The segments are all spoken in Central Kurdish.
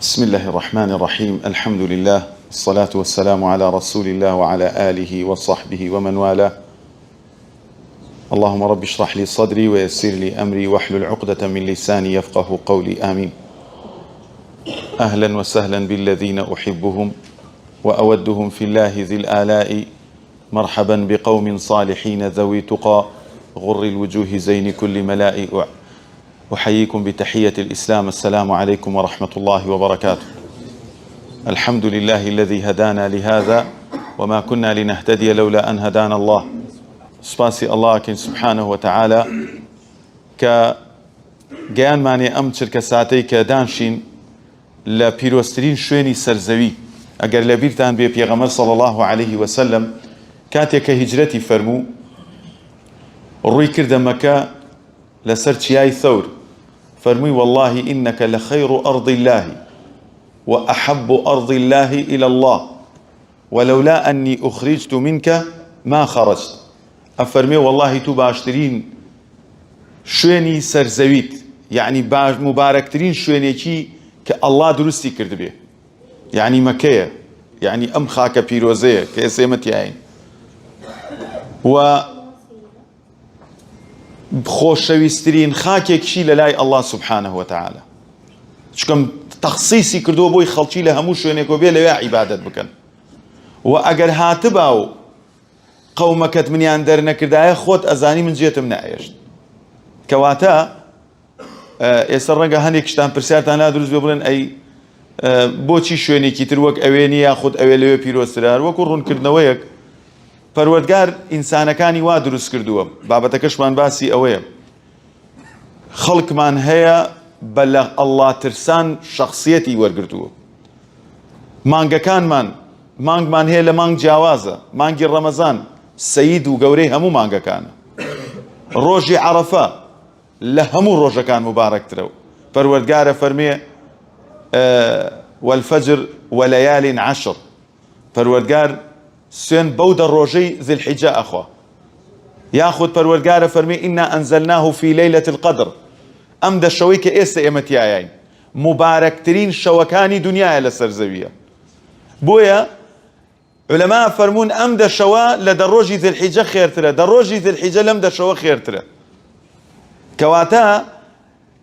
بسم الله الرحمن الرحيم. الحمد لله، الصلاة والسلام على رسول الله وعلى آله وصحبه ومن والاه. اللهم رب اشرح لي صدري ويسر لي أمري واحلل عقدة من لساني يفقه قولي، آمين. أهلا وسهلا بالذين أحبهم وأودهم في الله ذي الآلاء. مرحبا بقوم صالحين ذوي تقى غر الوجوه زين كل ملاء. أحييكم بتحية الإسلام، السلام عليكم ورحمة الله وبركاته. الحمد لله الذي هدانا لهذا وما كنا لنهتدي لولا أن هدانا الله. سباسي الله كن سبحانه وتعالى كجيان ماني أمتر كساتي كدانشين لبيروسترين شويني سرزوي. أجر لبيرتان بيغمر صلى الله عليه وسلم كاتك هجرتي فرمو روي كرد مكة لسرتشياي ثور فرمي والله إنك لخير أرض الله وأحب أرض الله إلى الله ولولا أني أخرجت منك ما خرجت. أفرمي والله تو باشترين شويني سرزويت، يعني مباركترين شويني كي كالله درستي كرد بيه، يعني مكية، يعني أم خاك بيروزية كيسيمتي عين و خۆشەویستترین خاکێکشی لە لای الله سبحانه وتعالى. چکەم تەخسیسی کردووە بۆی خەڵکی لە هەموو شوێنێکەوە بێ لەوێ عیبادەت بکەن، و ئەگەر هاتبا و قەومەکەت منیان دەرنەکردایە خۆت ئەزانی من جێتم نائێشت. کەواتە ئێستا ڕەنگە هەندێک شتان پرسیارتان لا دروست بێ بڵێن ئەی بۆچی شوێنێکی تر وەک ئەوێ نیە یاخود ئەوێ لەوێ پیرۆزترار. وەکو ڕوونکردنەوەیەک پەروەردگار ئینسانەکانی وا دروست کردووە. بابەتەکەشمان باسی ئەوەیە خەڵکمان هەیە بە لە ئەڵڵا ترسان شەخسیەتی وەرگرتووە. مانگمان هەیە لە مانگ جیاوازە، مانگی ڕەمەزان سەید و گەورەی هەموو مانگەکانە. ڕۆژی عەرەفە لە هەموو ڕۆژەکان مبارەکترە و پەروەردگارە فەرمێ والفجر وليال عشر. پەروەردگار سوێن بەو دە ڕۆژەی ذی الحیجە ئەخوا. یاخود پەروەردگارە فەرمێ ئینا ئەنزەلناه فی لەیلەة القەدر. ئەم دە شەوەی کە ئێستا ئێمە تیایین مبارەکترین شەوەکانی دنیایە لەسەر زەویە. بۆیە عولەما فەرمون ئەم دە شەوە لە دە ڕۆژی ذی الحیجە خێرترە، دە ڕۆژی ذی الحیجە لەم دە شەوە خێرترە. کەواتە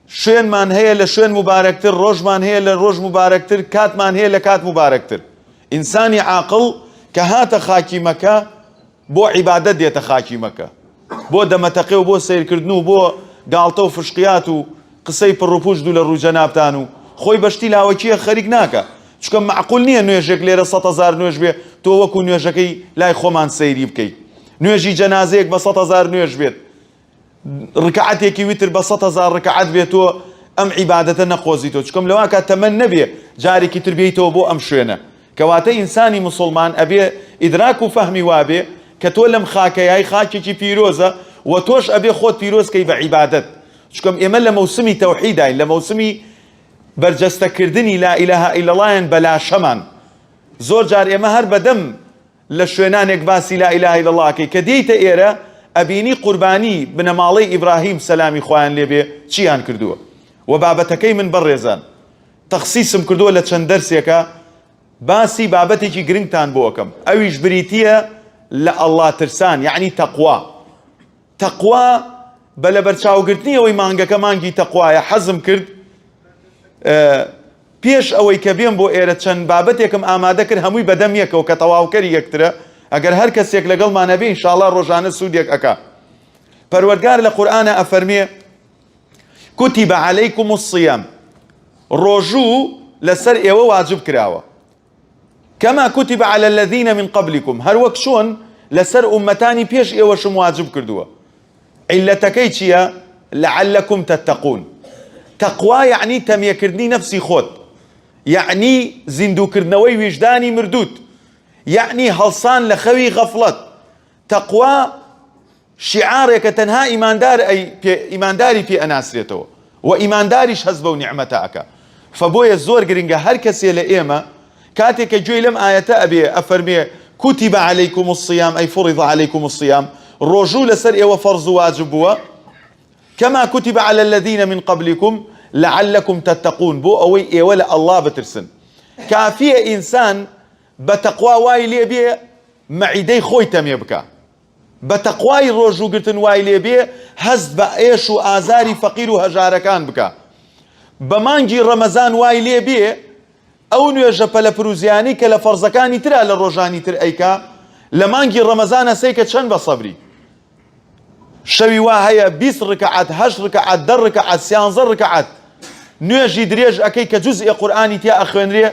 شوێنمان هەیە لە شوێن مبارەکتر، ڕۆژمان هەیە لە ڕۆژ مبارەکتر، کاتمان هەیە لە کات مبارەکتر. ئینسانی عاقڵ کە هاتە خاکی مەکە بۆ عیبادەت دێتە خاکی مەکە، بۆ دەمەتەقێ و بۆ سیرکردن و بۆ گاڵتە و فشقیات و قسەی پڕوپوشت و لە ڕووجەنابتان و خۆی بەشتی لاوەکیە خەریک ناکە. چکە معقول نییە نوێژێک لێرە 100,000 نوێژ بێ تۆ وەکو نوێژەکەی لای خۆمان سەیری بکەیت. نوێژی جەنازەیەک بە 100,000 نوێژ بێت، ڕکعەتێکی ویتر بە 100,000 ڕکعەت بێت، تۆ ئەم عیبادەتە نەخۆزیتەوە. چکەم لەوا کات تەمەن نەبێ جارێکی تر بێیتەوە بۆ ئەم شوێنە. کەواتە ئینسانی مسلمان ئەبێ ئیدراک و فەهمی وابێ کە تۆ لەم خاکەیای خاکێکی پیرۆزە و تۆش ئەبێ خۆت پیرۆزکەی بە عیبادەت. چکەم ئێمە لە مەوسمی تەوحیدین، لە مەوسمی بەرجەستەکردنی لا ئیلەها ئیللا اللهیان بەلاشەمان. زۆر جار ئێمە هەر بەدەم لە شوێنانێک باسی لا ئیلەها ئیللا اللهکەی کە دێیتە ئێرە ئەبینی قوربانی بنەماڵەی ئیبراهیم سەلامی خۆیان لێبێ چیان کردووە. و بابەتەکەی من بەڕێزان تەخسیسم کردووە لە چەند دەرسێکە باسی بابەتێکی گرنگتان بۆ ئەەکەم. ئەویش بریتیە لە ئەڵڵا ترسان، یعنی تەقوا. تەقوا بە لە بەرچاوگرتنی ئەوەی مانگەکە مانگی تەقوایە. حەزم کرد پێش ئەوەی کە بێم بۆ ئێرە چەند بابەتێکم ئامادە کرد، هەمووی بەدەم یەکەوە کە تەواوکەری یەکترە. ئەگەر هەر کەسێک لەگەڵمانە بێ ئینشاءڵڵا ڕۆژانە سوودێک ئەکا. پەروەردگار لە قورئانە ئەفەرمێ کوتیبە عەلەیکوم الصیام، ڕۆژوو لەسەر ئێوە واجب کراوە. كما كتب على الذين من قبلكم، هر وەک چۆن لەسەر ئومەتانی پێش ئێوەشم واجب کردووە. عیلەتەکەی چییە؟ لعلكم تتقون. تەقوا یعنی تەمیەکردنی نەفسی خۆت، یعنی زیندووکردنەوەی ویژدانی مردوت، یعنی هەڵسان لە خەوی غەفڵەت. تەقوا شیعارێکە تەنها ئیمانداری پێ ئەناسرێتەوە و ئیمانداریش هەست بەو نیعمەتە ئەکا. فبۆیە زۆر گرنگە هەر کەسێ لە ئێمە کاتێک کە گوێی لەم ئایەتە ئەبێ ئەفەرمێ کوتیبە عەلەیکوم الصیام ئەی فوڕیضە عەلەیکوم الصیام، ڕۆژوو لەسەر ئێوە فەرز و واجب بووە. كما كتب على الذين من قبلكم لعلكم تتقون بو أوي إيولا الله بترسن كافية إنسان بتقوى واي لي بي معيدي خوي تم يبكى بتقواي روجو قرتن واي لي بي هز بأيش وآزاري فقير وهجار كان بكى بمانجي رمضان واي لي بي أو نيجا بلا بروزياني كلا فرزكاني ترى للروجاني ترى أيكا لمانجي رمضان سيكت شن بصبري شوي واهية 20 ركعات 10 ركعات 10 ركعات 11 ركعات نيجي دريج أكي كجزء قرآني تيا أخوانري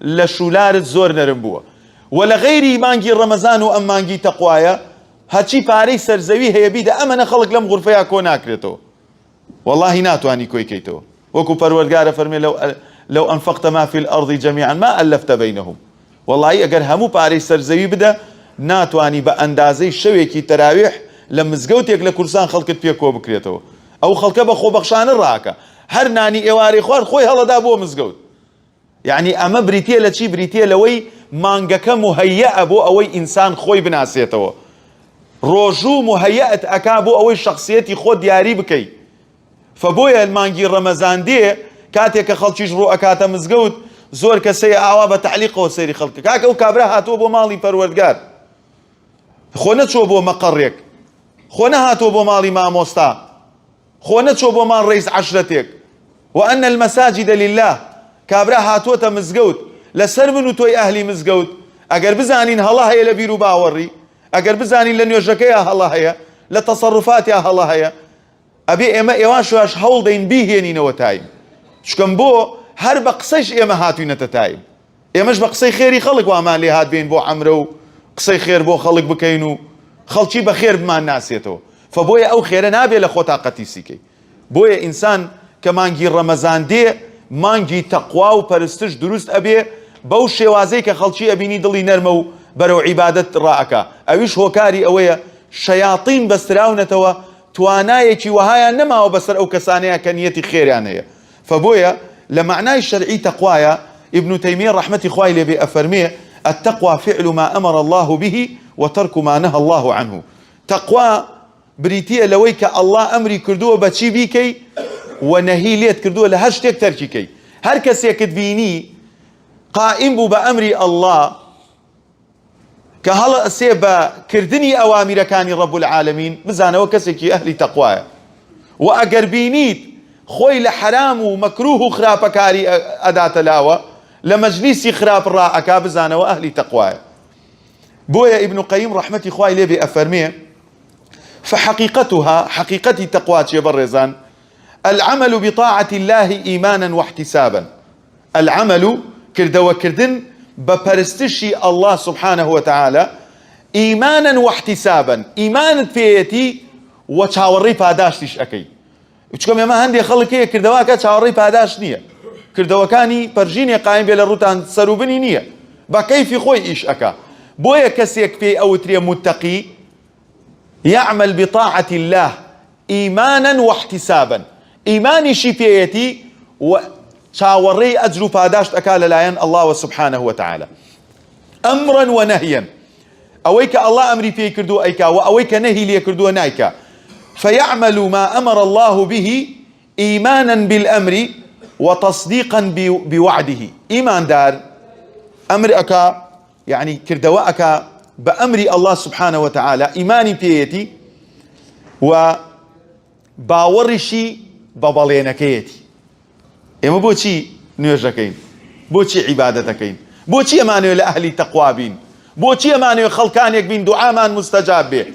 لشولار زور نرمبوه ولا غيري مانجي رمضان وأم مانجي تقوايا هاتشي باري سرزوي هي بيدا أما نخلق لم غرفيا كوناكريتو والله ناتواني كوي كيتو وكو پروردگار فرمي لو أنفقت ما في الأرض جميعا ما ألفت بينهم والله أجر همو باري سرزوي بدا ناتواني بأندازي شويكي تراويح لمزقوتيك لكرسان خلقت بيكو بكريتو أو خلقه بخو بخشان الراكة هر ناني إيواري خوار خوي هلا دابو مزقوت يعني أما بريتيا لتشي بريتيا لوي مانجكا مهيئة بو أوي إنسان خوي بناسيته روجو مهيئة أكابو أوي شخصيتي خود دياري بكي فبويا المانجي رمضان دي كاتيك خلشيش رو أكاتا مزقوت زور كسي أعواب تعليقه وسيري خلقك كاكا وكابرا هاتو بو مالي پروردگار خونا تشو بو مقريك خونا هاتو بو مالي ماموستا خونا تشو بو مال رئيس عشرتك وأن المساجد لله كابرا هاتوتا مزقوت لسر منو توي أهلي مزقوت أقر بزانين هلا هيا لبيرو باوري أقر بزانين لنيوجكيا هلا هيا لتصرفات يا هلا هيا أبي إما إيواشواش هول دين بيهيني نوتايم شكم بو هر بقصيش إما هاتو نتتايم إماش بقصي خيري خلق وأمان لي هات بين بو عمرو قصي خير بو خلق بكينو خلشي بخير بما ناسيتو فبويا أو خير نابي لخو طاقتي سيكي بويا إنسان كمانجي رمضان دي مانجي تقوى وبرستش دروست أبي بو شوازي كخلشي أبيني دلي نرمو برو عبادة رائكا أويش هو كاري أويا شياطين بستراونتوا توانايكي وهايا نما وبسر أو كسانيا كنيتي خير يعني فبويا لمعناي الشرعي تقوايا ابن تيمية رحمة إخوائي لبي أفرميه التقوى فعل ما أمر الله به وترك ما نهى الله عنه تقوى بريتية لويك الله أمري كردوه بتشي بيكي ونهي ليت كردوه لهشتك تركيكي هر كسي كدبيني قائم بو بأمري الله كهلا سيبا كردني أوامر كان رب العالمين بزانا وكسيكي أهلي تقوى وأقربينيت خوي لحرام ومكروه خراب كاري أداة لاوة لمجلسي خراب راءك بزانا وأهلي تقوى بويا ابن قيم رحمة إخوائي لبي أفرميه فحقيقتها حقيقة تقوى برزان العمل بطاعة الله إيمانا واحتسابا العمل كرد وكردن ببرستشي الله سبحانه وتعالى إيمانا واحتسابا إيمان فيتي وشاوري باداشتش أكي وشكم يما هندي خلقية كردواكا شاوري باداش نية كردوكاني برجيني قائم بلا روتان سروبني نية بكيف خوي إيش أكا بويا كسيك في أو تري متقي يعمل بطاعة الله إيمانا واحتسابا إيماني شفيتي وشاوري أجر باداشت أكال لاين الله سبحانه وتعالى أمرا ونهيا أويك الله أمري فيه كردو أيكا وأويك نهي لي كردو نايكا فيعمل ما أمر الله به إيمانا بالأمر وتصديقا بوعده إيمان دار أمر أكا يعني كردواء أكا بأمر الله سبحانه وتعالى إيماني بيتي وباورشي ببالينكيتي إما بوشي نيوجكين بوشي عبادتكين بوشي أمانيو لأهلي تقوابين بوشي أمانيو خلقانيك بين دعامان مستجاب به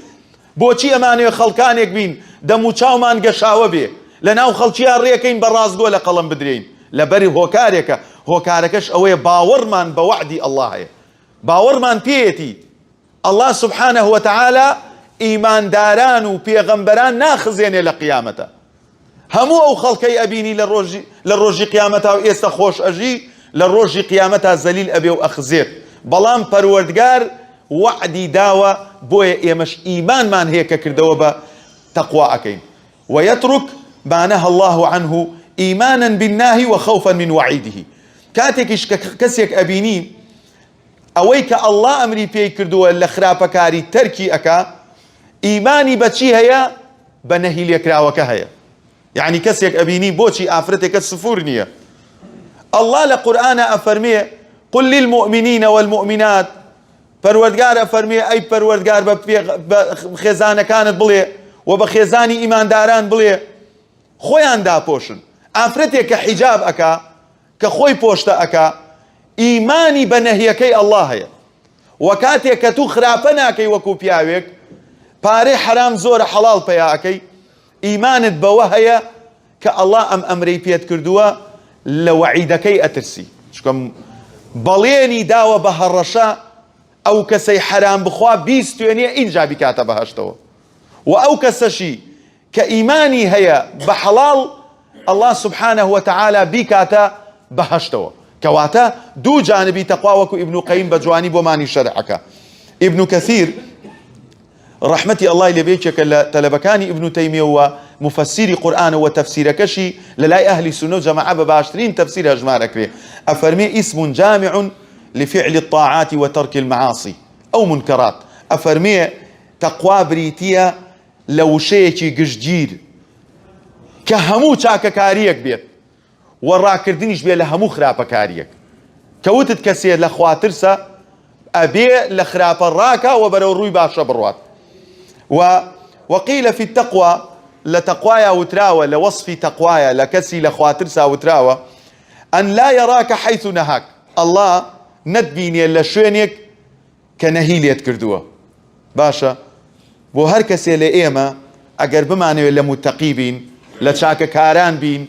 بوشي أمانيو خلقانيك بين دمو چاومان قشاوة به لناو خلقيا ريكين برازقو لقلم بدرين لبري هوكاريكا هوكاريكش أوي باورمان بوعدي الله باورمان بيتي الله سبحانه وتعالى إيمان داران وبيغمبران ناخزين لقيامته همو أو خلقي أبيني للروجي قيامته وإيستا خوش أجي للروجي قيامته زليل أبي وأخزير بلان پروردگار وعدي داوة بويا إيمش إيمان من هيك كردوبة تقوى أكين ويترك ما نهى الله عنه إيمانا بالناهي وخوفا من وعيده كاتكش كسيك أبيني أويك الله أمري بي كردوه لخرابكاري تركي أكا إيماني بچي هيا بنهي ليكراوك هيا يعني كسيك أبيني بوشي آفرتك السفورنية. الله لقرآن أفرمي قل للمؤمنين والمؤمنات پروردگار أفرمي أي پروردگار بخيزانة كانت بلي وبخيزاني إيمان داران بلي خويان دا پوشن آفرتك كحجاب أكا كخوي پوشتا أكا إيماني بنهيكي الله هي وكاتي كتو خرافناكي وكو بياويك باري حرام زور حلال بياكي إيمانت بوهية كالله أمري بيت كردوا لوعيدكي أترسي شكم بليني داوة بهالرشا أو كسي حرام بخوا بيستوانية إنجا بكاتا بهاشتوا وأو كسشي كإيماني هي بحلال الله سبحانه وتعالى بكاتا بهاشتوا كواتا دو جانبي تقواوك ابن قيم بجواني بوماني شرعك ابن كثير رحمتي الله اللي بيتك تلبكاني ابن تيمية ومفسير قرآن وتفسير كشي للاي أهل السنة جماعة بباشرين تفسير أجمار أكري أفرمي اسم جامع لفعل الطاعات وترك المعاصي أو منكرات أفرمي تقوى بريتية لو شيكي قشجير كهمو شاك كاريك بيت وراكردنيش بيه لهمو خرابة كاريك كوتت كسير لخواترسا أبي لخراب الراكة وبرو الروي باشا بروات وقيل في التقوى لتقوايا وتراوى لوصف تقوايا لكسي لخواترسا وتراوى أن لا يراك حيث نهاك الله ندبيني لشوينك كنهيلية كردوه باشا بو هر كسي لإيما أقر بمعنى لمتقيبين لشاك كاران بين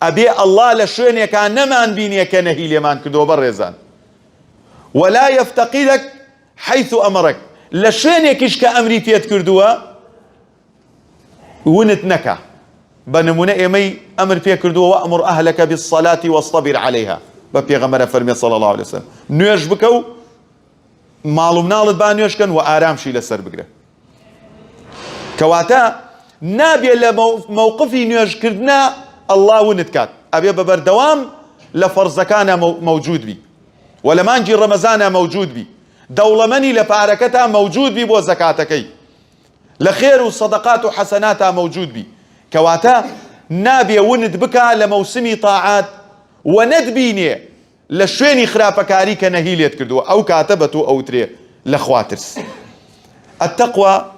أبي الله لشوينك كان نمان بيني كنهيلية مان كردوه برزان ولا يفتقدك حيث أمرك لشوينك إش كأمري فيت كردوه ونتنكا بنمونا إيمي أمر فيها كردوه وأمر أهلك بالصلاة واصطبر عليها ببيغمرة فرمي صلى الله عليه وسلم نيوش بكو معلوم نالد با نيوش كان وآرام شي لسر بقره كواتا نابي لموقفي نيوش كردنا الله ونتكات أبي ببردوام لفرزكانا موجود بي ولمانجي رمزانا موجود بي دولمني لباركتها موجود بي بو زكاتكي لخير وصدقات وحسناتها موجود بي كواتا نابي وند بكا لموسمي طاعات وندبيني لشويني خرافكاري كنهيلية كردو أو كاتبتو أو تري لخواترس التقوى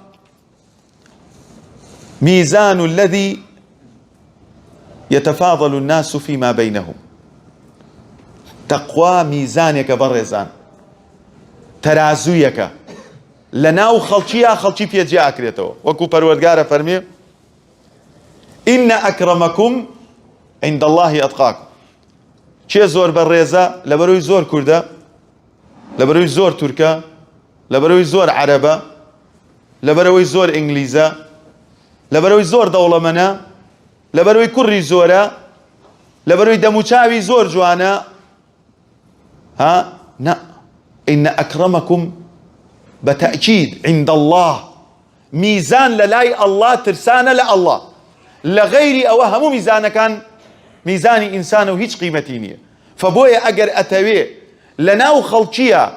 ميزان الذي يتفاضل الناس فيما بينهم تقوى ميزانك برزان ترازويك لناو خلچيا خلچي بيجي أكريتو وكو پروردگار فرمي إن أكرمكم عند الله أتقاكم چه زور برزا لبروي زور كردا لبروي زور تركا لبروي زور عربا لبروي زور إنجليزا لبروي زور دولمنا لبروي كري زورا لبروي دموچاوي زور جوانا ها نا إن أكرمكم بتأكيد عند الله ميزان للاي الله ترسانة لله لغيري أوهم ميزان كان ميزاني إنسان وهيج قيمتينية فبويا أجر أتوي لناو خلشيا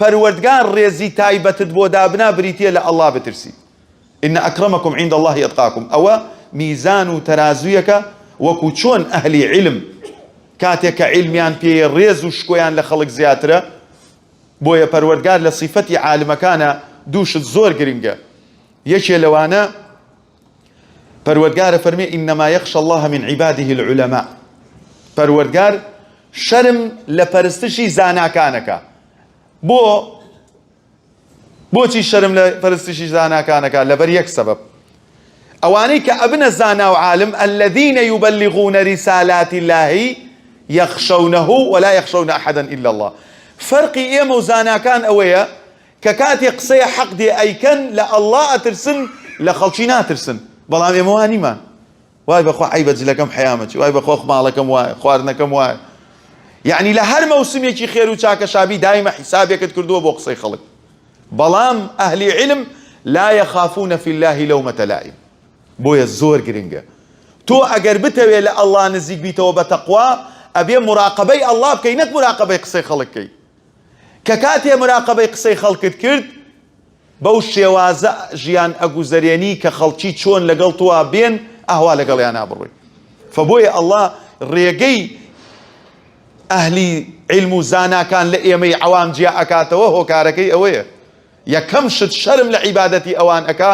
پروردگار ريزي تايبة تدبو دابنا بريتيا لله بترسي إن أكرمكم عند الله أتقاكم أو ميزان ترازويك وكوشون أهلي علم كاتك علميان بي ريزو شكويان لخلق زياترة بويا پروردگار لصفتي عالم كان دوش الزور قرنجا يشي لوانا پروردگار فرمي إنما يخشى الله من عباده العلماء پروردگار شرم لپرستشي زانا كانكا بو چي شرم لپرستشي زانا كانكا لبريك سبب اواني كأبن الزانا وعالم الذين يبلغون رسالات الله يخشونه ولا يخشون أحدا إلا الله فرقي إيمو زانا كان أويا ككاتي قصي حق دي أي كان لا الله أترسن لخلشينا أترسن بلام إيمو هانيمان واي بخوا عيبت لكم حيامك واي بخوا خمالكم واي خوارنكم واي يعني لهر موسم يجي خير وشاك شابي دائما حسابك تكردوه بو قصي خلق بلام أهل علم لا يخافون في الله لومة لائم بويا الزور قرنجا تو أقر بتوي الله نزيك بيتو بتقوى أبي مراقبي الله بكينك مراقبي قصي خلقكي ككاتي مراقبي قصي خلقت كرد بو شێوازە ژیان ئەگوزەرێنی کە خەڵکی چۆن لەگەڵ تۆ بێن ئاوا لەگەڵیان نابڕۆی. فبۆیە ئەڵڵا ڕێگەی ئەهلی علم و زاناکان لە ئێمەی عەوام جیا ئەکاتەوە هۆکارەکەی ئەوەیە یەکەم شت شەرم لە عیبادەتی ئەوان ئەکا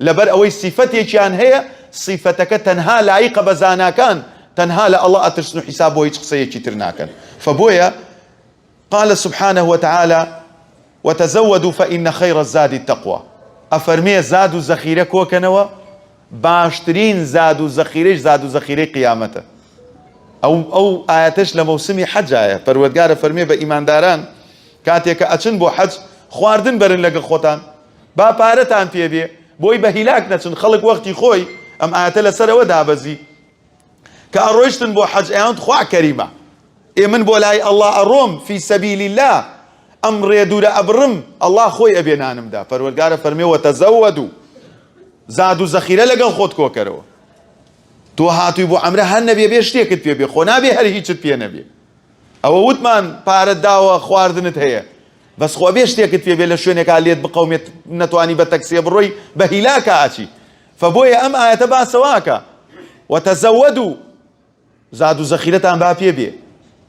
لەبەر ئەوەی سیفەتێکیان هەیە سیفەتەکە تەنها لایقە بە زاناکان تەنها لە ئەڵڵا ئەترسن و حیساب بۆ هیچ قسەیەکی تر ناکەن. فبۆیە قال سبحانه وتعالى وتزودوا فإن خير الزاد التقوى. ئەفەرمێ زاد و زەخیرە کۆکەنەوە باشترین زاد و زەخیرەش زاد و زەخیرەی قیامەتە. ئەو ئاەتش لە مەوسمی حەجایە پەروەردگارە فەرمێ بە ئیمانداران کاتێککە ئەچن بۆ حەج خواردن بەرن لەگەڵ خۆتان با پارەتان پێبێ بۆی بە هیلاک نەچن خەڵک وەختی خۆی ئەم ئاەتە لەسەرەوە دابەزی کە ئەڕۆیشتن بۆ حەج ئەیان خوا کەریمە من بۆ لای ئەڵڵا ئەڕۆم فی سەبیلی الله ئەم ڕێدورە ئەبڕم ئەڵڵا خۆی ئەبێنانمدا. پەروەردگارە فەرمێ وەتەزەوەدوا زاد و زەخیرە لەگەڵ خۆت کۆکەرەوە. تۆ هاتووی بۆ عەمرە هەر نەبێ بێ شتێکت پێ بێ خۆ نابێ هەر هیچت پێ نەبێ. ئەوە وتمان پارەت داوە خواردنت هەیە بەس خۆ بێ شتێکت پێ بێ لە شوێنێکا لێت بقەومێت نەتوانی بە تەکسیە بڕۆی بە هیلاکە ئاچی. فبۆیە ئەم ئاەتە باسەواکە وەتەزەوەدوا زاد و زەخیرەتان با پێ بێ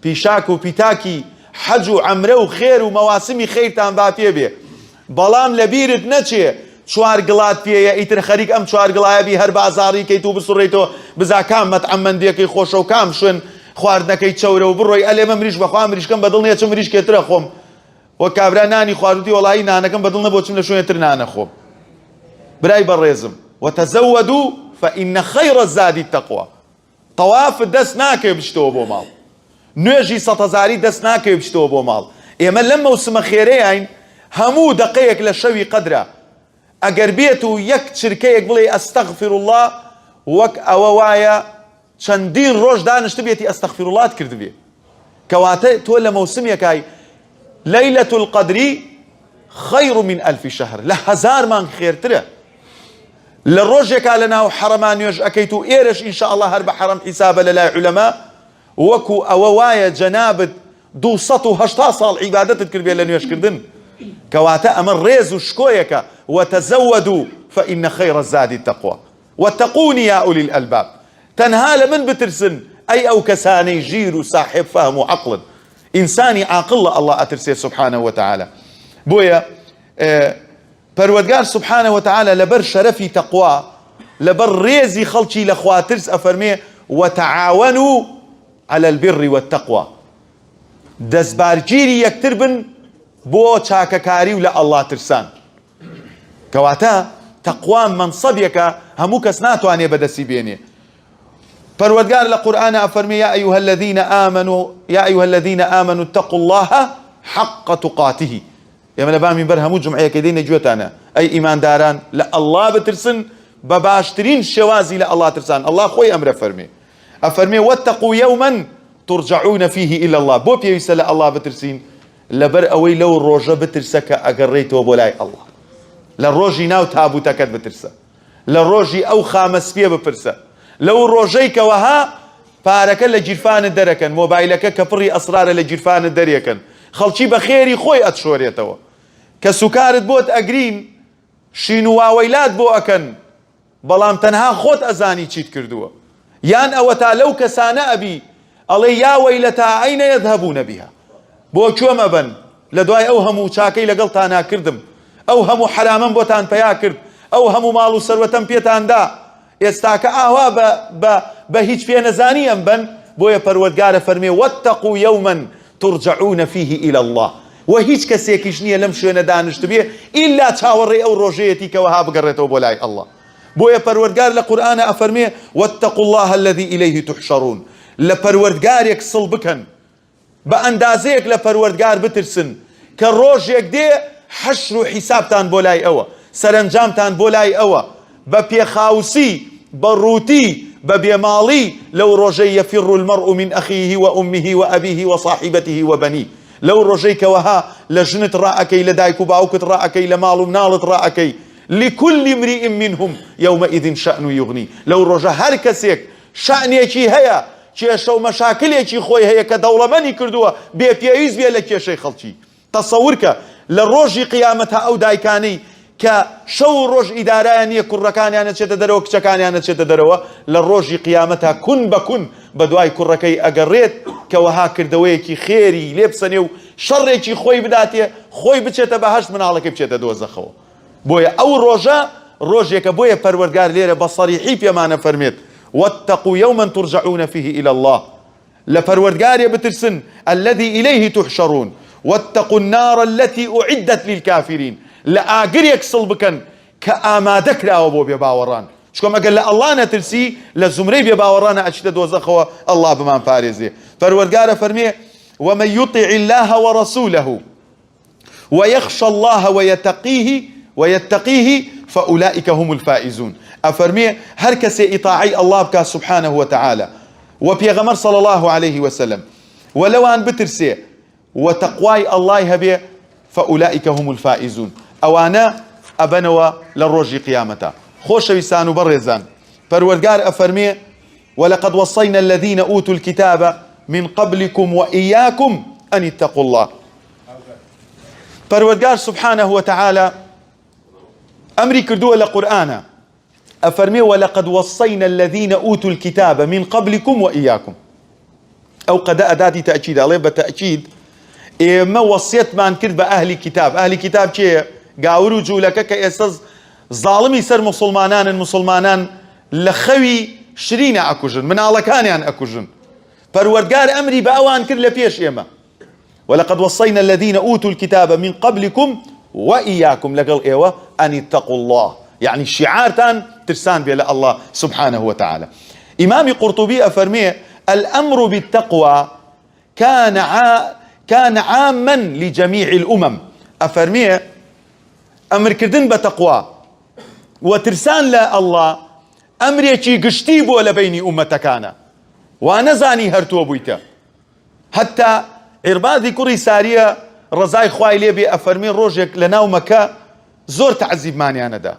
پیشاک و پیتاکی حەج و عەمرە و خێر و مەواسمی خێرتان با پێ بێ بەڵام لەبیرت نەچێ چوار گڵات پێیە ئیتر خەریک ئەم چوار گڵایەبی هەر بازاڕی کەیت و بسوڕێیتەوە بزا کام مەتعەممەندیەکەی خۆشە و کام شوێن خواردنەکەی چەورە و بڕۆی ئەلێمە مریش بەخوا مریشکەم بەدڵ نیە چ مریشکێترە خۆم وە کابرا نانی خواردوتی وەڵایی نانەکەم بەدڵ نەبۆ چم لە شوێنتر نانە خۆم. برای بەڕێزم وتەزەوەدوا فإن خير الزاد التقوى. تەواف دەست ناکەوێ بچیتەوە بۆ ماڵ نوێژی سەدهەزاری دەست ناکەوێ بچیتەوە بۆ ماڵ. ئێمە لەم مەوسمە خێرەیەین هەموو دقەیەک لە شەوی قەدرە ئەگەر بێت و یەک چرکەیەک بڵێ ئەستەغفر الله وەک ئەوە وایە چەندین ڕۆژ دانیشت بێتی ئەستەغفر اللهت کردبێ کەواتە تۆ لە مەوسمێکای لەیلەة القەدر خەیر من ئەلف شەهر لە هەزار مانگ خێرترە. لە ڕۆژێکا لە ناو حەرەما نوێژ ئەکەیت و ئێرەش ئینشاءالله هەر بە حەرەم حیسابە لە لای عولەما وەکو ئەوە وایە جەنابت 280 ساڵ عیبادەتت کردبێ لە نوێژکردن. کەواتە ئەمە ڕێز و شکۆیەکە وتەزەوەدوا فإن خير الزاد التقوى واتقون يا أولي الألباب. تەنها لە من بترسن ئەی ئەو کەسانەی ژیر و صاحب فهم و عەقڵن ئینسانی عاقڵ لە ئەڵڵا ئەترسێ سبحانه وتعالى. بۆیە پەروەردگار سبحانه وتعالى لەبەر شەرەفی تەقوا لەبەر ڕێزی خەڵکی لە خواترس ئەفەرمێ وتعاونوا على البر والتقوى دەستبارگیری یەکتر بن بۆ چاکەکاری و لە ئەڵڵا ترسان. کەواتە تەقوا منسەبێکە هەموو کەس ناتوانێ بەدەستی بێنێ. پەروەردگار لە قورئانە ئەفەرمێ يا أيها الذين آمنوا اتقوا الله حق تقاته. ئێمە لە بامی بەر هەموو جمعەیەکە دێنە گوێتانە ئەی ئیمانداران لە ئەڵڵا بترسن بە باشترین شێوازی لە ئەڵڵا ترسان. ئەڵڵا خۆی ئەمرە فەرمێ ئەفەرمێ واتقوا يوما ترجعون فيه إلى الله. بۆ پێویستە لە ئەڵڵا بترسین لەبەر ئەوەی لەو ڕۆژە بترسە کە ئەگەڕێیتەوە بۆ لای ئەڵڵا لە ڕۆژی ناو تابوتەکەت بترسە لە ڕۆژی ئەو خامەسپێ بپرسە لەو ڕۆژەی کەوەها پارەکە لە گیرفانت دەرەکەن مۆبایلەکە کە پڕی ئەسرارە لە گیرفانت دەرێکن خەڵکی بە خێری خۆی ئەتشۆرێتەوە کە سوکارت بۆت ئەگرین شین و واوەیلات بۆ ئەکەن بەڵام تەنها خۆت ئەزانی چیت کردووە یان ئەوە تا لەو کەسانە ئەبی ئەڵێ یا وەیلەتا ئەینە یەذهەبوونە بیها بۆ کوێمە بن لە دوای ئەو هەموو چاکەی لەگەڵتان ناکردم ئەو هەموو حرامەم بۆتان پەیا کرد ئەو هەموو ماڵ و سەروەتەم پێتاندا ئێستاکە ئاوا بە هیچ پێ نەزانیەم بن. بۆیە پەروەردگارە فەرمێ واتقوا يوما ترجعون فيه إلى الله و هیچ کەسێکیش نییە لەم شوێنە دانیشت بێ ئیلا چاوەڕێ ئەو ڕۆژەیەتی کەوەها بگەڕێتەوە بۆ لای ئەڵڵا. بۆیە پەروەردگار لە قورئانە ئەفەرمێ واتقوا الله الذي إليه تحشرون. لە پەروەردگارێک سڵ بکەن بە ئەندازەیەک لە پەروەردگار بترسن کە ڕۆژێک دێ حەشر و حیسابتان بۆ لای ئەوە سەرنجامتان بۆ لای ئەوە بە پێخاوسی بە ڕووتی بە بێماڵی لەو ڕۆژەی يفر المرء من أخيه وأمه وأبيه وصاحبته وبنيه لەو ڕۆژەی کەوەها لە ژنت ڕائەکەی لە دایک و باوکت ڕائەکەی لە ماڵ و مناڵت ڕائەکەی لكل امرئ منهم يومئذ شأن يغني. لەو ڕۆژە هەر کەسێک شأنێکی هەیە کێشە و مەشاکلێکی خۆی هەیە کە دەوڵەمەندی کردووە بێ پێویست بێ لە کێشەی خەڵکی. تەسەور کە لە ڕۆژی قیامەتە ئەو دایکانەی كشو روج إداران يكون ركان يعني تشت دروا كشكان يعني تشت دروا للروج قيامتها كن بكن بدواي كركي أجريت كوها كردويكي خيري لبسنيو شريكي خوي بداتي خوي بتشت بهشت من على كيف تشت دوز خو بويا أو روجا روجك بويا پروردگار ليرة بصريحي في ما نفرميت واتقوا يوما ترجعون فيه إلى الله لپروردگار بترسن الذي إليه تحشرون واتقوا النار التي أعدت للكافرين لآقر يكسل بكن كآمادك لأوبو بيباوران شكو ما قال الله نترسي لزمري بيباوران أشتد وزخوا الله بمان فارزي پروردگار فرمي ومن يطع الله ورسوله ويخشى الله ويتقيه فأولئك هم الفائزون أفرمي هركس إطاعي الله بك سبحانه وتعالى وبيغمر صلى الله عليه وسلم ولو أن بترسي وتقواي الله هبي فأولئك هم الفائزون أو أنا أبنوا للرجي قيامته خوش بيسان برزان پروردگار أفرمي ولقد وصينا الذين أوتوا الكتاب من قبلكم وإياكم أن اتقوا الله پروردگار سبحانه وتعالى أمري كردوا لقرآن أفرمي ولقد وصينا الذين أوتوا الكتاب من قبلكم وإياكم أو قد أداتي تأكيد عليه بتأكيد ما وصيت ما انكر بأهل كتاب أهل كتاب شيء قاوروا جولك كأساس ظالمي سر مسلمانان لخوي شرين أكوجن من على كان يعني أكوجن پروردگار أمري بأوان كر لبيش إما ولقد وصينا الذين أوتوا الكتاب من قبلكم وإياكم لقل إيوه أن اتقوا الله يعني شعار ترسان بلا الله سبحانه وتعالى إمام قرطبي أفرميه الأمر بالتقوى كان عاما لجميع الأمم أفرميه أمر كردن بتقوى وترسان لا الله أمر يكي قشتيب ولا بيني أمتكانا وأنا زاني هرتو بويتا حتى عربادي كوري سارية رزاي خواي ليبي أفرمين روجك لناو مكا زور تعذيب ماني أنا دا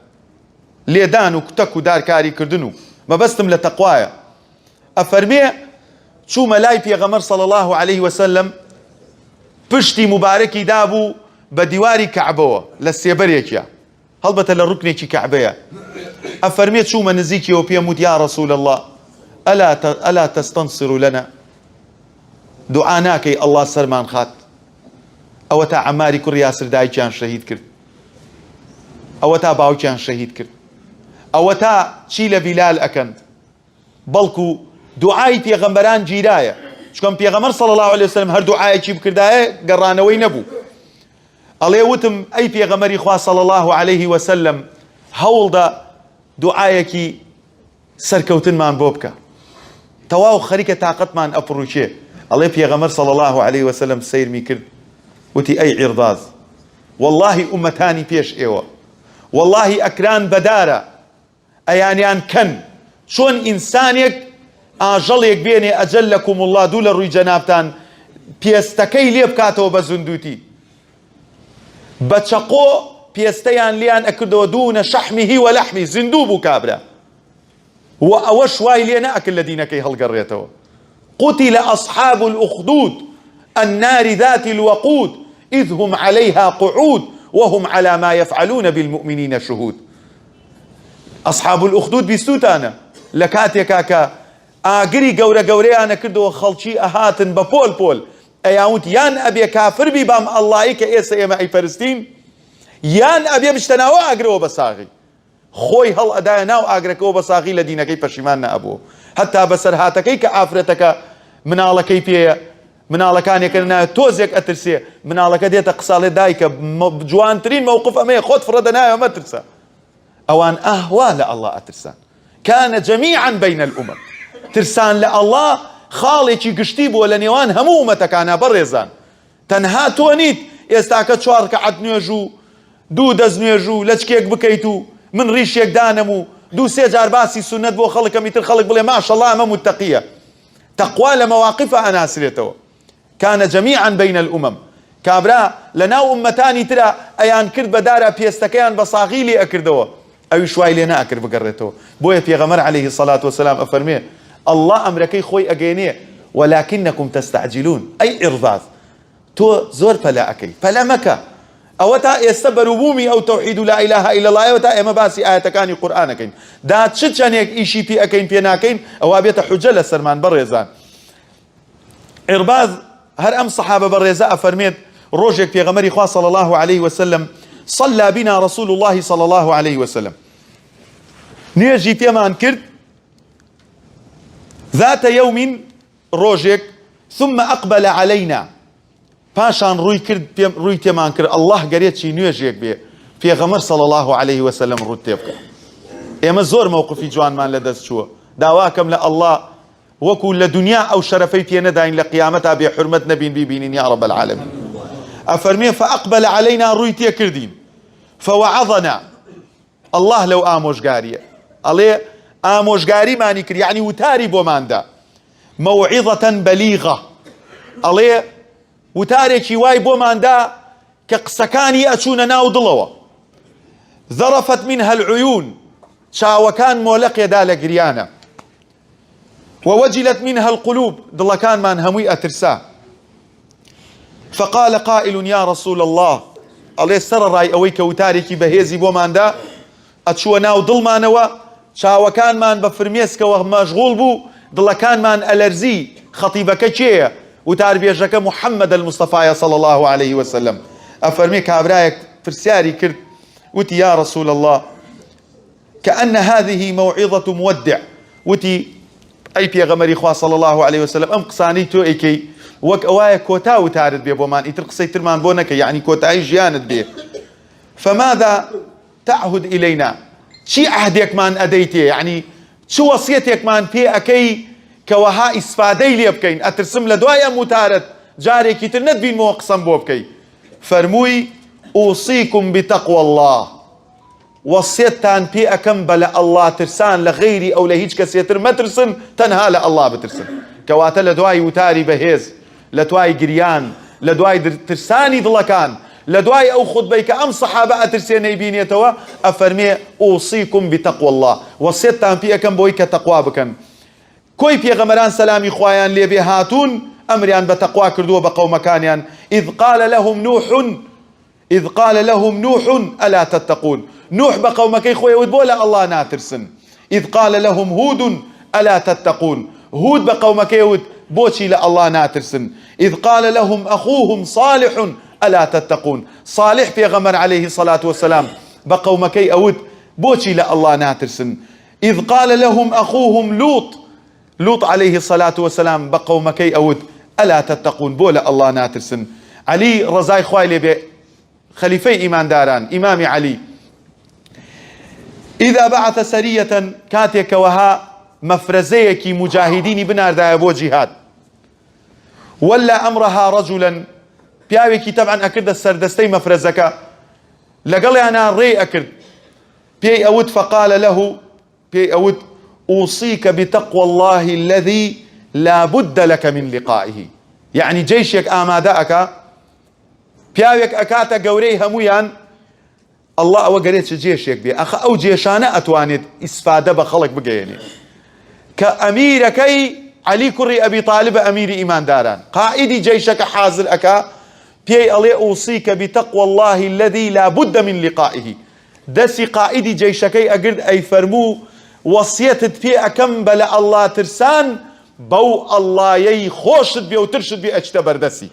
ليدان وكتك ودار كاري كردنو ما بستم لتقوايا أفرمي شو ملاي بيغمر صلى الله عليه وسلم بشتي مباركي دابو بديواري كعبوه للسيبريكيا هلبت للركنيكي كعبية أفرميت شو ما نزيكي وبيموت يا رسول الله ألا تستنصر لنا دعاناكي الله سرمان خات أو تا عماري كر ياسر داي كان شهيد كرد أو تا باو كان شهيد كرد أو تا شيل بلال أكن بلكو دعاي بيغمبران جيرايا شكون بيغمر صلى الله عليه وسلم هر دعاي كي بكردايا قرانوي نبو الله وتم أي بيغمري خوا صلى الله عليه وسلم هولدا دعايكي سركوتن مان بوبكا تواو خريكة طاقت مان أبروشي الله بيغمر صلى الله عليه وسلم سير ميكرد وتي أي عرضاز والله أمتاني بيش إيوه والله أكران بدارة أيانيان كن شون إنسانيك آجليك بيني أجلكم الله دول الروي جنابتان بيستكي ليبكاتو بزندوتي بچقو بيستيان ليان أكدو دون شحمه ولحمه زندوبو كابرا وأوش واي لينا أكل الذين كي هالقريتو قتل أصحاب الأخدود النار ذات الوقود إذ هم عليها قعود وهم على ما يفعلون بالمؤمنين شهود أصحاب الأخدود بيستوتانا لكاتيا كاكا آقري قوري أنا كردو خلشي أهاتن ببول بول أياونت يان أبي كافر ببام الله إيكا إيسا إيما أي فلسطين يان أبي بشتناو أقري وبساغي خوي هل أدايناو أقرك وبساغي لدينا كي بشماننا أبوه حتى بسر هاتكي كآفرتك من على كيفية من على كان يكرنا توزيك أترسي من على كديت قصالي دايك جوان ترين موقف أمي خد فردنا وما ترسى أوان أهوى لله أترسان كان جميعا بين الأمم ترسان لله خالي قشتيب ولا نيوان همومتك أنا برزان تنها تونيت يستاكت شوارك عد نيجو دو دز نيجو لچكيك بكيتو من ريشيك دانمو دو سيجار باسي سنة بو خلق ميتر خلق بلي ما شاء الله ما متقية تقوى لمواقفها أنا سريتو كان جميعا بين الأمم كابرا لنا أمتاني ترى أيان كرد بدارا بيستكيان بصاغيلي أكردوا أو شوي لنا أكر بقرته بويا في غمر عليه الصلاة والسلام أفرميه الله أمركي خوي أجيني ولكنكم تستعجلون أي إرضاث تو زور فلا أكي فلا مكا ئەوە تا ئێستا بەروبوومی ئەو تەوحید و لا ئیلاهە ئیلەڵڵایەوە تا ئێمە باسی ئاەتەکانی قورئانەکەین. دا چ چەندێک ئیشی پێ ئەەکەین پێ ناکەین ئەوە بێتە حوجە لە سەرمان بەڕێزان. عێرباز هەر ئەم سەحابە بەڕێزە ئەفەرمێت ڕۆژێک پێغەمبەری خوا صلی الله عليه وسلم صلى بنا رسول الله صلى الله عليه وسلم نوێژی پێمان کرد ذات يوم ڕۆژێک ثم أقبل علينا پاشان ڕووی تێمان کرد الله گەرێکی نوێژێک بێ پێغەمبەر صلى الله عليه وسلم ڕووت تێ بکە. ئێمە زۆر مووقفی جوانمان لەدەست چووە داواکەم لە الله وەکو لە دنیا ئەو شەرەفەی پێ نەداین لە قیامەتا بێ حورمەت نەبین بیبینین یا رب العالمین. ئەفەرمێ فأقبل علينا ڕووی تێ کردین فوعظنا الله لەو ئامۆژگاریە ئەڵێ ئامۆژگاریمانی کرد یعنی وتاری بۆماندا موعظة بليغة ئەڵێ وتارێکی وای بۆماندا کە قسەکانی ئەچوونە ناو دڵەوە ذرفت منها العيون چاوەکان مۆلەقێدا لە گریانە ووجلت منها القلوب دڵەکانمان هەمووی ئەترسا. فقال قائل يا رسول الله ئەڵێ سەرڕای ئەوەی کە وتارێکی بەهێزی بۆماندا ئەچووە ناو دڵمانەوە چاوەکانمان بە فرمێسکەوە مەشغوڵ بوو دڵەکانمان ئەلەرزی خەتیبەکە کێیە وتاربێژەکە محەممەد المستەفایە صلی الله عليه وسلم. ئەفەرمێ کابرایەک پرسیاری کرد وتی یا رسول الله كأن هذه موعظة مودع وتی ئەی پێغەمبەری خوا صلی الله عليه وسلم ئەم قسانەی تۆ ئەیکەی وەک ئەوایە کۆتا وتارت بێ بۆمان ئیتر قسەی ترمان بۆ نەکە یعنی کۆتایی ژیانت بێ. فماذا تعهد إلينا چی عهدێکمان ئەدەیتێ یعنی چ وەسیەتێکمان پێ ئەەکەی کەوەها ئیسفادەی لێ بکەین ئەترسم لە دوای ئەم وتارت جارێکی تر نەتبینمەوە قسەم بۆ بکەی. فەرمووی ئوصیکم بتەقوى الله وەسیەتتان پێ ئەەکەم بە لە ئەڵڵا ترسان لە غەیری ئەو لە هیچ کەسێتر مەترسن تەنها لە ئەڵڵا بترسن. کەواتە لە دوای وتاری بەهێز لە دوای گریان لە دوای ترسانی دڵەکان لە دوای ئەو خوتبەی کە ئەم سەحابە ئەترسێنەی بینێتەوە ئەفەرمێ ئوصیکم بتەقوى الله وەسیەتتان پێ ئەەکەم بۆی کە تەقوا بکەن. کۆی پێغەمبەران سەلامی خوایان لێبێ هاتوون ئەمریان بە تەقوا کردووە بە قەومەکانیان إذ قال لهم نوح ألا تتقون نوح بە قەومەکەی خۆی وت بۆ لە ئەڵڵا ناترسن. إذ قال لهم هود ألا تتقون هود بە قەومەکەی وت بۆچی لە ئەڵڵا ناترسن. إذ قال لهم أخوهم صالح ألا تتقون صالح پێغەمبەر عليه الصلاة والسلام بە قەومەکەی ئەوت بۆچی لە ئەڵڵا ناترسن. إذ قال لهم أخوهم لوط عليه الصلاة والسلام بە قەومەکەی ئەوت ألا تتقون بۆ لە ئەڵڵا ناترسن. علی ڕەزای خوای لێبێ خەلیفەی ئیمانداران ئیمامی علی إذا بعث سرية كاتێکەوەها مەفرەزەیەکی مجاهدینی بناردایە بۆ جیهاد ولا أمرها رجلا پیاوێکی تەبعەن ئەکردە سەردەستەی مەفرەزەکە لەگەڵیانە ڕێی ئەکرد پێی ئەوت فقال له پێی ئەوت أوصيك بتقوى الله الذي لا بد لك من لقائه يعني جيشێک ئامادە ئەکا پیاوێک ئەکاتە گەورەی هەمویان الله ئەوە گەرێت چ جێشێک بێ ئەخە ئەو جێشانە ئەتوانێت ئیسفادە بە خەڵک بگەێنێ کە ئەمیرەکەی علی کوڕی ئەبی طالبە ئەمیری ئیمانداران قائیدی جێشەکە حازر ئەکا پێی ئەڵێ أوصيك بتقوى الله الذي لا بد من لقائه دەستی قائیدی جێشەکەی ئەگرد ئەی فەرموو وەسیەتت پێ ئەەکەم بە لە ئەڵڵا ترسان بەو ئەڵڵایەی خۆشت بێ و ترشت بێ ئەچتە بەردەسی.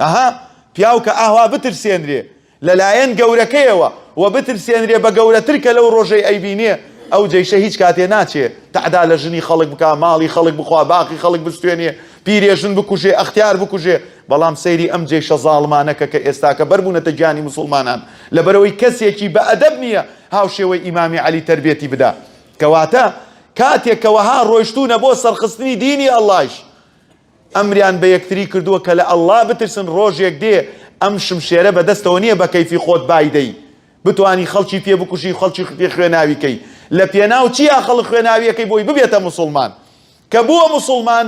ئەها پیاو کە ئاوا بترسێنرێ لەلایەن گەورەکەیەوە و بترسێنرێ بە گەورەتر کە لەو ڕۆژەی ئەیبینێ ئەو جێشە هیچ کاتێ ناچێ تەعدا لە ژنی خەڵک بکا ماڵی خەڵک بخوا باقی خەڵک بستوێنێ پیرێژن بکوژێ ئەختیار بکوژێ. بەڵام سەیری ئەم جێشە زاڵمانەکە کە ئێستاکە بەربوونەتە گیانی موسڵمانان لەبەرەوەی کەسێکی بە ئەدەب نییە هاوشێوەی ئیمامی عەلی تەربیەتی بدا. کەواتە کاتێکەوەها ڕۆیشتوونە بۆ سەرخستنی دینی ئەڵڵایش ئەمریان بە یەکتری کردووە کە لە ئەڵڵا بترسن ڕۆژێک دێ ئەم شمشێرە بەدەستەوە نییە بە کەیفی خۆت بایدەی بتوانی خەڵکی پێ بکوژی خەڵکی پێ خوێناویکەی لە پێناو چیا خەڵک خوێناویەکەی بۆی ببێتە موسڵمان کە بووە موسڵمان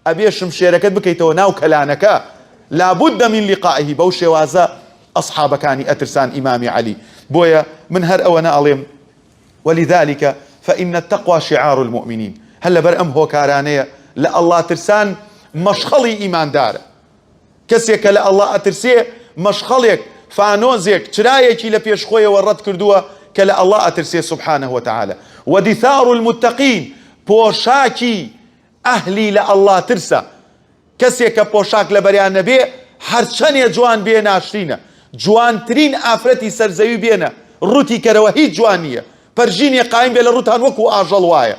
ئەبێ شمشێرەکەت بکەیتەوە ناو کەلانەکە لابد من لقائه بەو شێوازە ئەصحابەکانی ئەترسان ئیمامی عەلی. بۆیە من هەر ئەوەنە ئەڵێم ولذلك فإن التقوى شعار المؤمنين هل لەبەر ئەم هۆکارانەیە لە ئەڵڵا ترسان مەشخەڵی ئیماندارە کەسێک کە لە ئەڵڵا ئەترسێ مەشخەڵێک فانۆزێک چرایەکی لە پێشخۆیەوە ڕەت کردووە کە لە ئەڵڵا ئەترسێ سبحانه وتعالى. ودثار المتقين پۆشاکی ئەهلی لە ئەڵڵا ترسە. کەسێک کە پۆشاک لە بەریان نەبێ هەرچەندێ جوان بێ ناشرینە، جوانترین ئافرەتی سەرزەوی بێنە ڕووتی کەرەوە هیچ جوان نییە، پەرژینێ قایم بێ لە ڕووتان وەکو ئاژەڵ وایە.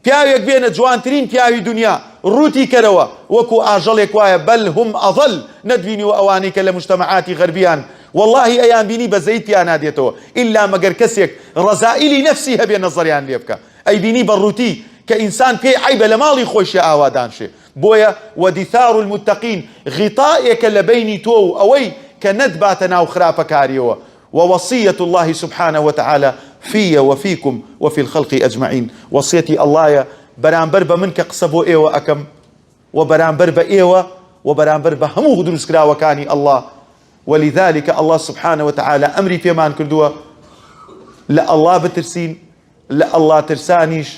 پیاوێک بێنە جوانترین پیاوی دنیا ڕووتی کەرەوە وەکو ئاژەڵێک وایە. بەل هم ئەضەل، نەدبینیوە ئەوانەی کە لە مجتەمەعاتی غەربیان والله ئەیان بینی بەزەیت پیان نادێتەوە ئیلا مەگەر کەسێک ڕەزائیلی نەفسی هەبێ نەزەریان لێ بکە. ئەی بینی بە ڕووتی کە ئینسان پێی عیبە لە ماڵی خۆشیە ئاوادانشێ. بۆیە وەدیثار المتقین غیطائێکە لە بینی تۆ و ئەوەی کە نەتباتە ناو خراپەکاریەوە. ووصية الله سبحانه وتعالى في وفيكم وفي الخلق أجمعين. وصيتي الله برانبر بمن كقصبو إيوة أكم، وبرانبر بإيوة، وبرانبر بهمو دروس كلا وكاني الله. ولذلك الله سبحانه وتعالى أمري في مان كردوه لا الله بترسين لا الله ترسانيش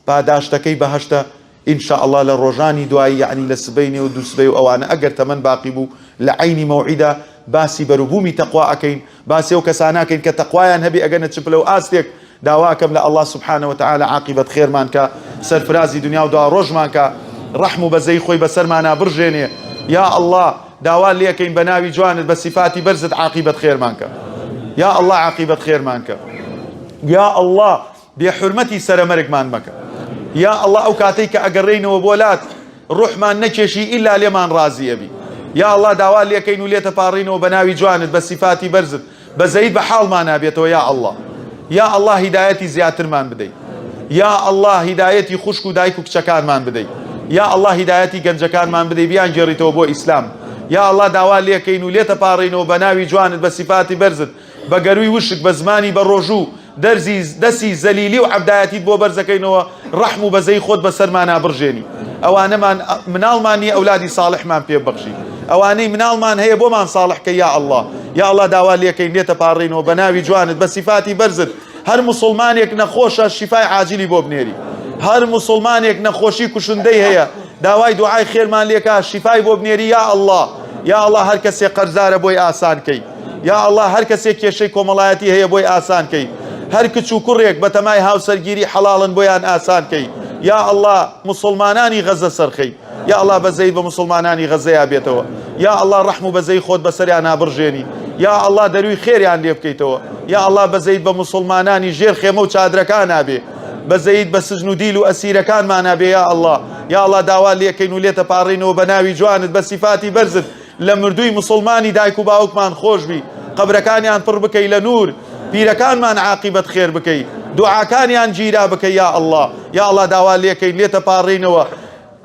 بعداشتكي بهشتا إن شاء الله للرجاني دعائي يعني لسبيني ودوسبي أو أنا أجر تمن باقي بو لعيني موعدة باسی بەروبوومی تەقوا ئەکەین، باسی ئەو کەساناکەین کە تەقوایان هەبێ ئەگەنە چپلە و ئاستێک داواکەم لە ئەڵڵا سوبحانەوە وتعالە عاقیبەت خێرمان کە، سەرفرازی دنیا و دوا ڕۆژمان کە، ڕەحم و بەزەی خۆی بەسەرمانە بڕژێنێ. یا ئەڵڵا داوا لێکەین بە ناوی جوانت بە سیفاتی بەرزت عاقیبەت خێرمان کە. یا ئەڵڵا عاقیبەت خێرمان کە. یا ئەڵڵا بێحورمەتی سەرەمەرگمان مەکە. یا ئەڵڵا ئەو کاتەی کە ئەگەڕێینەوە بۆ لات ڕوحمان نەکێشی ئیلا لێمان ڕازی ئەبی. یا الله داوا لێکەین و لێتە پاڕینەوە بە ناوی جوانت بە سیفاتی بەرزت بەزەیت بە حاڵمان نابێتەوە. یا الله، یا الله هیدایەتی زیاترمان بدەیت. یا الله هیدایەتی خوشک و دایک و کچەکانمان بدەیت. یا الله هیدایەتی گەنجەکانمان بدەیت بیان گێڕیتەوە بۆ ئیسلام. یا الله داوا لێکەین و لێتە پاڕینەوە بە ناوی جوانت بە سیفاتی بەرزت بە گەروی وشک بە زمانی بە ڕۆژوو دەستی زەلیلی و عەبدایەتیت بۆ بەرزەکەینەوە ڕەحم و بەزەی خۆت بەسەرمانە بڕژێنی. ئەوانەمان مناڵمان نیە ئەولادی ساڵحمان پێ بەخشی، ئەوانەی مناڵمان هەیە بۆمان ساڵحکە. یا الله، یا الله داوا لێکەین لێتە پاڕینەوە بە ناوی جوانت بە سیفاتی بەرزت هەر موسڵمانێک نەخۆشە شیفای عاجلی بۆ بنێری، هەر موسڵمانێک نەخۆشی کوشندەی هەیە داوای دوعای خێرمان لێکا شیفای بۆ بنێری. یا الله، یا الله هەر کەسێک قەرزارە بۆی ئاسانکەی. یا الله هەر کەسێک کێشەی کۆمەڵایەتی هەیە بۆی ئاسانکەی، هەر کچ و کوڕێک بە تەمای هاوسەرگیری حەڵاڵن بۆیان ئاسانکەی. یا الله مسلمانانی غەزە سەرخەی. یا الله بەزەیت بە مسلمانانی غەزەیا بێتەوە. یا الله ڕەحم و بەزەی خۆت بەسەریان نابڕژێنی. یا الله دەروی خێریان لێ بکەیتەوە. یا الله بەزەیت بە مسلمانانی ژێر خێمە و چادرەکان نابێ، بەزەیت بە سزن و دیل و ئەسیرەکانمان نابێ. یا الله، یا الله داوا لێکەین و لێتە پاڕینەوە بە ناوی جوانت بە سیفاتی بەرزت لە مردووی مسلمانی دایک و باوکمان خۆش بی، قەبرەکانیان پڕ بکەی لە نور، پیرەکانمان عاقیبەت خێر بکەی، دوعاکانیان گیرا بکەی. یا الله، یا الله داوا لێکەین لێتە پاڕینەوە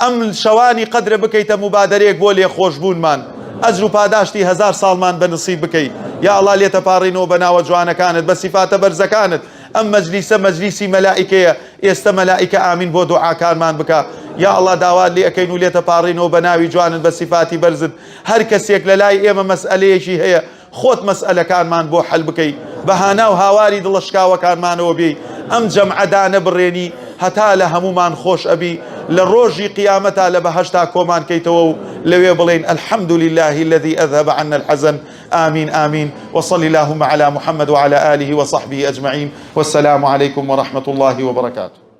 ئەم شەوانی قەدرە بکەیتە مبادرەیەک بۆ لێ خۆشبوونمان، ئەجر و پاداشتی 1000 ساڵمان بەنسیب بکەی. یا الله لێتە پاڕینەوە بە ناوە جوانەکانت بە سیفاتە بەرزەکانت. ئەم مەجلیسە مەجلیسی مەلائیکەیە، ئێستا مەلائیکە ئامین بۆ دوعاکانمان بکە. یا الله داوا لێکەین و لێتە پاڕینەوە بە ناوی جوانت بە سیفاتی بەرزت هەر کەسێک لە لای ئێمە مەسئلەیەکی هەیە خۆت مەسئلەکانمان بۆ حەل بکەی، بەهانا و هاواری دڵشکاوەکانمانەوە بێی، ئەم جەمعەدا نەبڕێنی هەتا لە هەمومان خۆش ئەبی، لە ڕۆژی قیامەتا لە بەهەشتا کۆمان کەیتەوە و لەوێ بڵێن الحمد لله الذي أذهب عنا الحزن. آمين آمين. وصلي اللهم على محمد وعلى آله وصحبه أجمعين. والسلام عليكم ورحمة الله وبركاته.